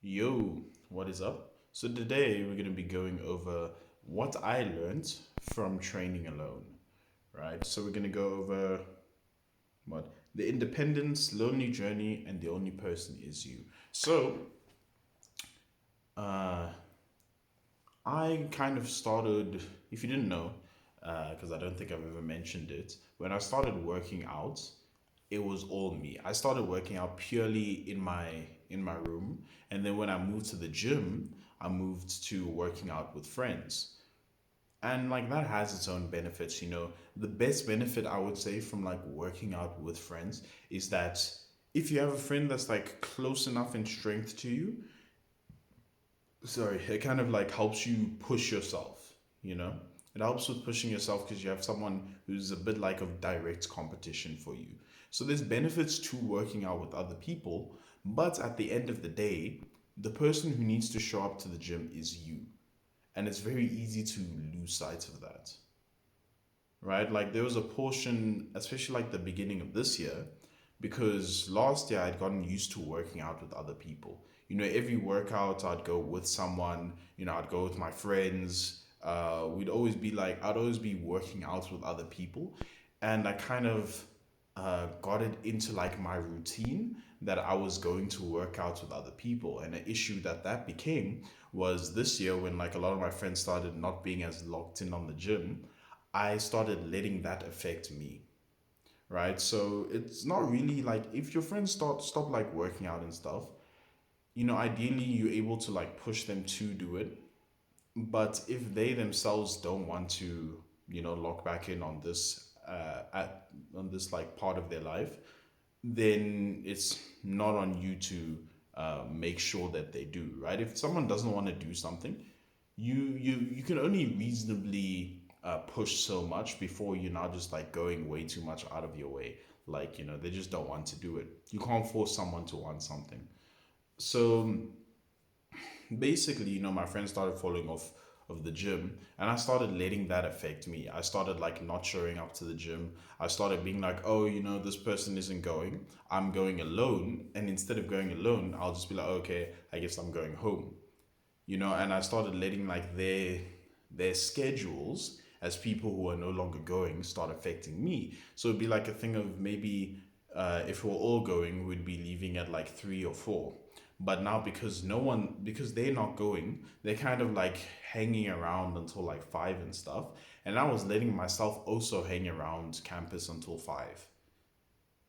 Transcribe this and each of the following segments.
Yo, what is up? So today we're going to be going over what I learned from training alone, right? So we're going to go over what the independence, lonely journey, and the only person is you. So, uh, I kind of started, if you didn't know, because I don't think I've ever mentioned it, when I started working out, it was all me. I started working out purely in my room, and then when I moved to the gym, I moved to working out with friends. And like that has its own benefits, you know. The best benefit I would say from like working out with friends is that if you have a friend that's like close enough in strength to you, sorry, it kind of like helps you push yourself, you know? It helps with pushing yourself because you have someone who's a bit like of direct competition for you. So there's benefits to working out with other people, but at the end of the day, the person who needs to show up to the gym is you. And it's very easy to lose sight of that, right? Like there was a portion, especially like the beginning of this year, because last year I'd gotten used to working out with other people. You know, every workout I'd go with someone, you know, I'd go with my friends. I'd always be working out with other people. And I kind of got it into like my routine that I was going to work out with other people. And an issue that became was this year when like a lot of my friends started not being as locked in on the gym, I started letting that affect me, right? So it's not really like if your friends stop like working out and stuff, you know, ideally you're able to like push them to do it. But if they themselves don't want to, you know, lock back in on this on this like part of their life, then it's not on you to make sure that they do, right? If someone doesn't want to do something, you can only reasonably push so much before you're not just like going way too much out of your way. Like, you know, they just don't want to do it. You can't force someone to want something. So basically, you know, my friends started falling off of the gym and I started letting that affect me. I started like not showing up to the gym. I started being like, oh, you know, this person isn't going. I'm going alone. And instead of going alone, I'll just be like, okay, I guess I'm going home. You know, and I started letting like their schedules as people who are no longer going start affecting me. So it'd be like a thing of maybe if we're all going, we'd be leaving at like 3 or 4. But now because they're not going, they're kind of like hanging around until like 5 and stuff. And I was letting myself also hang around campus until 5.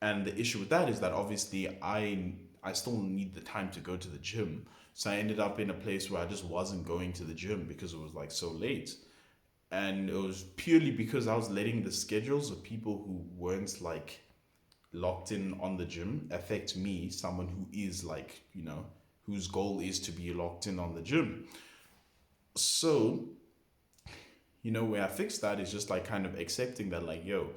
And the issue with that is that obviously I still need the time to go to the gym. So I ended up in a place where I just wasn't going to the gym because it was like so late. And it was purely because I was letting the schedules of people who weren't like locked in on the gym affect me, someone who is like, you know, whose goal is to be locked in on the gym. So, you know, where I fixed that is just like kind of accepting that, like, yo,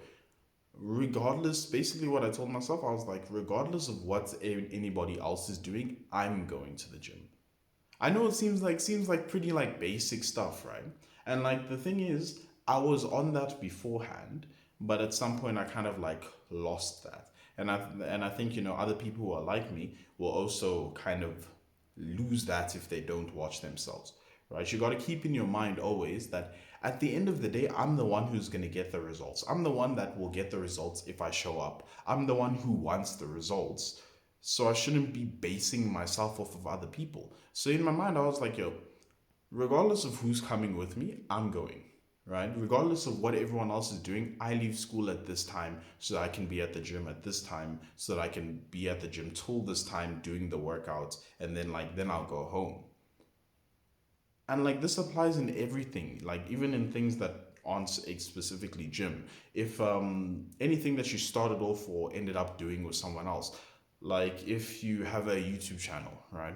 regardless, basically what I told myself, I was like, regardless of what anybody else is doing, I'm going to the gym. I know it seems like pretty like basic stuff, right? And like the thing is, I was on that beforehand, but at some point I kind of like lost that. And I think, you know, other people who are like me will also kind of lose that if they don't watch themselves. Right? You got to keep in your mind always that at the end of the day, I'm the one who's going to get the results. I'm the one that will get the results if I show up. I'm the one who wants the results. So I shouldn't be basing myself off of other people. So in my mind, I was like, yo, regardless of who's coming with me, I'm going. Right? Regardless of what everyone else is doing, I leave school at this time so that I can be at the gym at this time, so that I can be at the gym till this time doing the workouts, and then I'll go home. And like this applies in everything, like even in things that aren't specifically gym. If anything that you started off or ended up doing with someone else, like if you have a YouTube channel, right?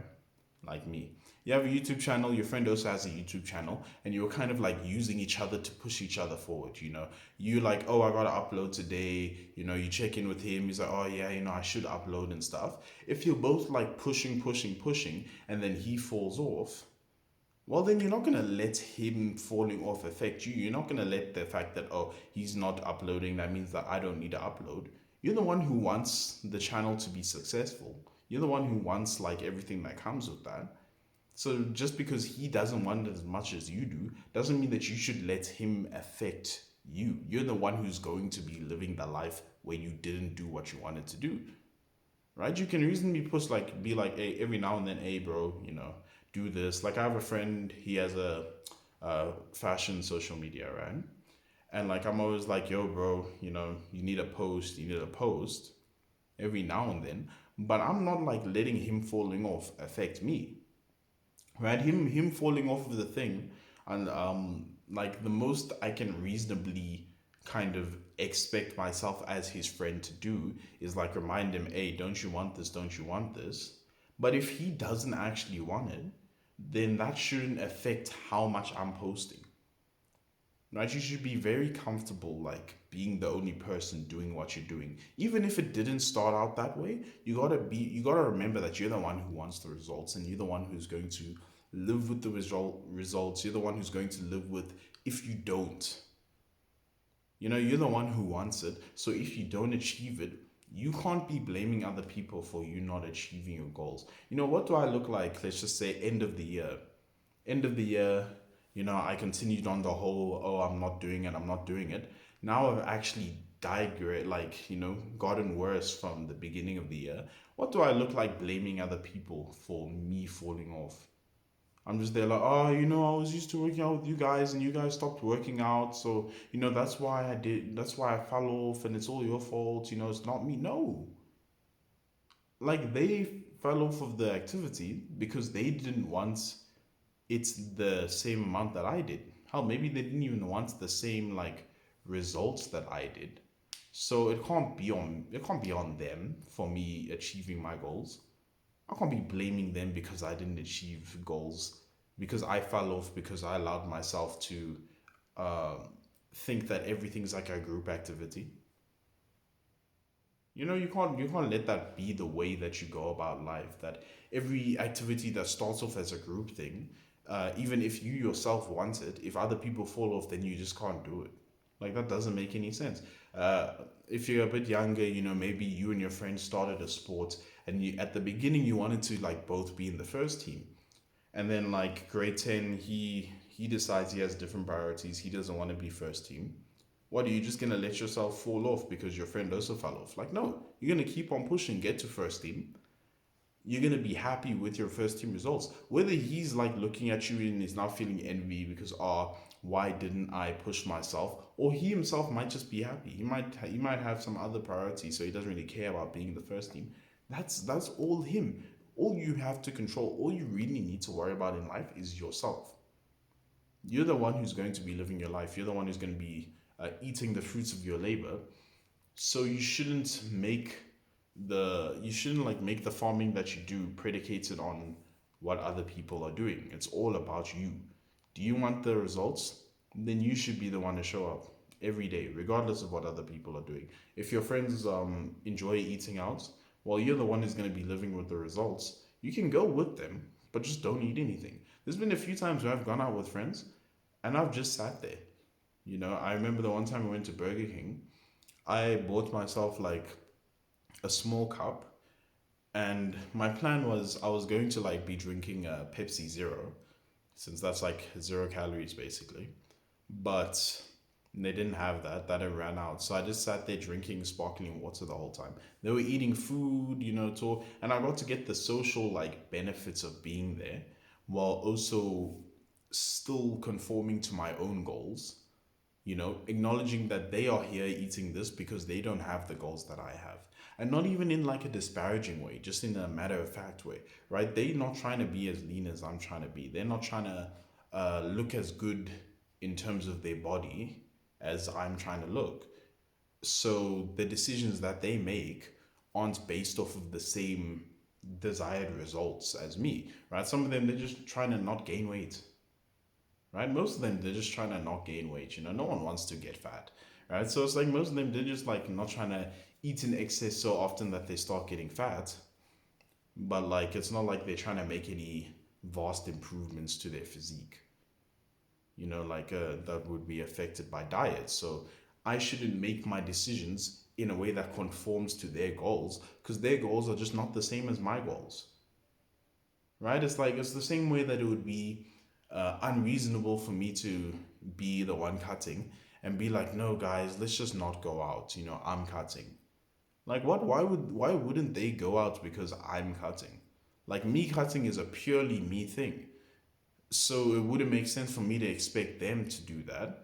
Like me. You have a YouTube channel, your friend also has a YouTube channel, and you're kind of like using each other to push each other forward, you know. You like, oh, I gotta upload today, you know, you check in with him, he's like, oh yeah, you know, I should upload and stuff. If you're both like pushing, and then he falls off, well, then you're not going to let him falling off affect you. You're not going to let the fact that, oh, he's not uploading, that means that I don't need to upload. You're the one who wants the channel to be successful. You're the one who wants like everything that comes with that. So just because he doesn't want it as much as you do, doesn't mean that you should let him affect you. You're the one who's going to be living the life where you didn't do what you wanted to do, right? You can reasonably push like be like, hey, every now and then, hey, bro, do this. Like I have a friend, he has a fashion social media, right? And like I'm always like, yo, bro, you need a post every now and then. But I'm not like letting him falling off affect me, right? Him falling off of the thing, and like the most I can reasonably kind of expect myself as his friend to do is like remind him, hey, don't you want this, don't you want this? But if he doesn't actually want it, then that shouldn't affect how much I'm posting, right? You should be very comfortable like being the only person doing what you're doing, even if it didn't start out that way. You gotta remember that you're the one who wants the results, and you're the one who's going to live with the results. You're the one who's going to live with if you don't. You're the one who wants it. So if you don't achieve it, you can't be blaming other people for you not achieving your goals. What do I look like? Let's just say end of the year, I continued on the whole, oh, I'm not doing it, I'm not doing it. Now I've actually digress, like, gotten worse from the beginning of the year. What do I look like blaming other people for me falling off? I'm just there like, oh, I was used to working out with you guys and you guys stopped working out. So, that's why I fell off and it's all your fault. It's not me. No. Like they fell off of the activity because they didn't want it's the same amount that I did. Hell, maybe they didn't even want the same like results that I did. So it can't be on them for me achieving my goals. I can't be blaming them because I didn't achieve goals, because I fell off, because I allowed myself to uh, think that everything's like a group activity. You can't let that be the way that you go about life. That every activity that starts off as a group thing, even if you yourself want it, if other people fall off, then you just can't do it. Like that doesn't make any sense. Uh, if you're a bit younger, maybe you and your friends started a sport, and at the beginning you wanted to like both be in the first team, and then like grade 10, he decides he has different priorities. He doesn't want to be first team. What, are you just gonna let yourself fall off because your friend also fell off? Like, no, you're gonna keep on pushing, get to first team. You're gonna be happy with your first team results. Whether he's like looking at you and is now feeling envy because, why didn't I push myself? Or he himself might just be happy. He might have some other priority, so he doesn't really care about being in the first team. That's all him. All you have to control, all you really need to worry about in life is yourself. You're the one who's going to be living your life. You're the one who's going to be eating the fruits of your labor. So you shouldn't like make the farming that you do predicated on what other people are doing. It's all about you. Do you want the results? Then you should be the one to show up every day, regardless of what other people are doing. If your friends enjoy eating out, well, you're the one who's going to be living with the results. You can go with them, but just don't eat anything. There's been a few times where I've gone out with friends and I've just sat there. I remember the one time we went to Burger King. I bought myself like a small cup, and my plan was I was going to like be drinking Pepsi Zero, since that's like 0 calories basically. But they didn't have that. That it ran out. So I just sat there drinking sparkling water the whole time. They were eating food, and I got to get the social like benefits of being there, while also still conforming to my own goals. Acknowledging that they are here eating this because they don't have the goals that I have. And not even in like a disparaging way, just in a matter of fact way, right? They're not trying to be as lean as I'm trying to be. They're not trying to look as good in terms of their body as I'm trying to look. So the decisions that they make aren't based off of the same desired results as me, right? Some of them, they're just trying to not gain weight, right? Most of them, they're just trying to not gain weight. No one wants to get fat, right? So it's like most of them, they're just like not trying to eat in excess so often that they start getting fat. But like, it's not like they're trying to make any vast improvements to their physique, like that would be affected by diet. So I shouldn't make my decisions in a way that conforms to their goals, because their goals are just not the same as my goals, right? It's like it's the same way that it would be unreasonable for me to be the one cutting and be like, no, guys, let's just not go out. You know, I'm cutting. Like what? Why wouldn't they go out because I'm cutting? Like me cutting is a purely me thing. So it wouldn't make sense for me to expect them to do that.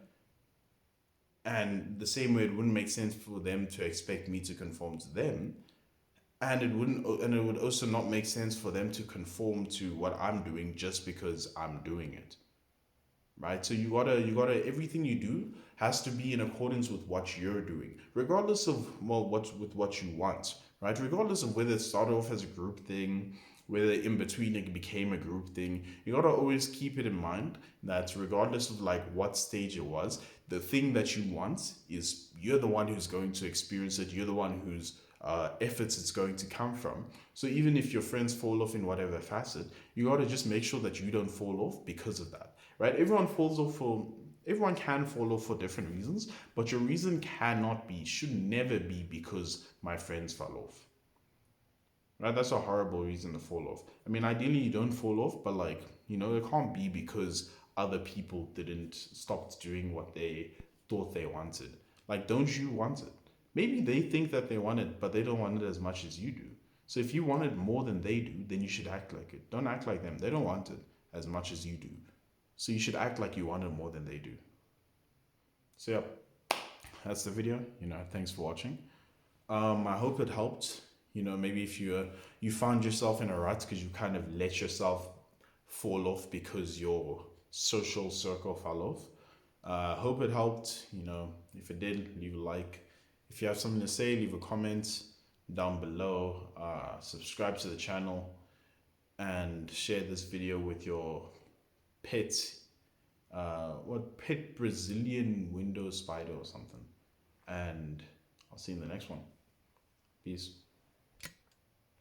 And the same way it wouldn't make sense for them to expect me to conform to them. And it would also not make sense for them to conform to what I'm doing just because I'm doing it. Right? So you gotta everything you do has to be in accordance with what you're doing, regardless of well what you want, right? Regardless of whether it started off as a group thing, whether in between it became a group thing, you gotta always keep it in mind that regardless of like what stage it was, the thing that you want is you're the one who's going to experience it. You're the one whose efforts it's going to come from. So even if your friends fall off in whatever facet, you got to just make sure that you don't fall off because of that, right? Everyone can fall off for different reasons, but your reason cannot be, should never be because my friends fell off. Right? That's a horrible reason to fall off. I mean, ideally you don't fall off, but like, it can't be because other people didn't stop doing what they thought they wanted. Like, don't you want it? Maybe they think that they want it, but they don't want it as much as you do. So if you want it more than they do, then you should act like it. Don't act like them. They don't want it as much as you do. So you should act like you want it more than they do. So yeah, that's the video. Thanks for watching. I hope it helped. Maybe if you found yourself in a rut because you kind of let yourself fall off because your social circle fell off. Hope it helped. If it did, leave a like. If you have something to say, leave a comment down below. Subscribe to the channel and share this video with your pet. What pet Brazilian window spider or something. And I'll see you in the next one. Peace.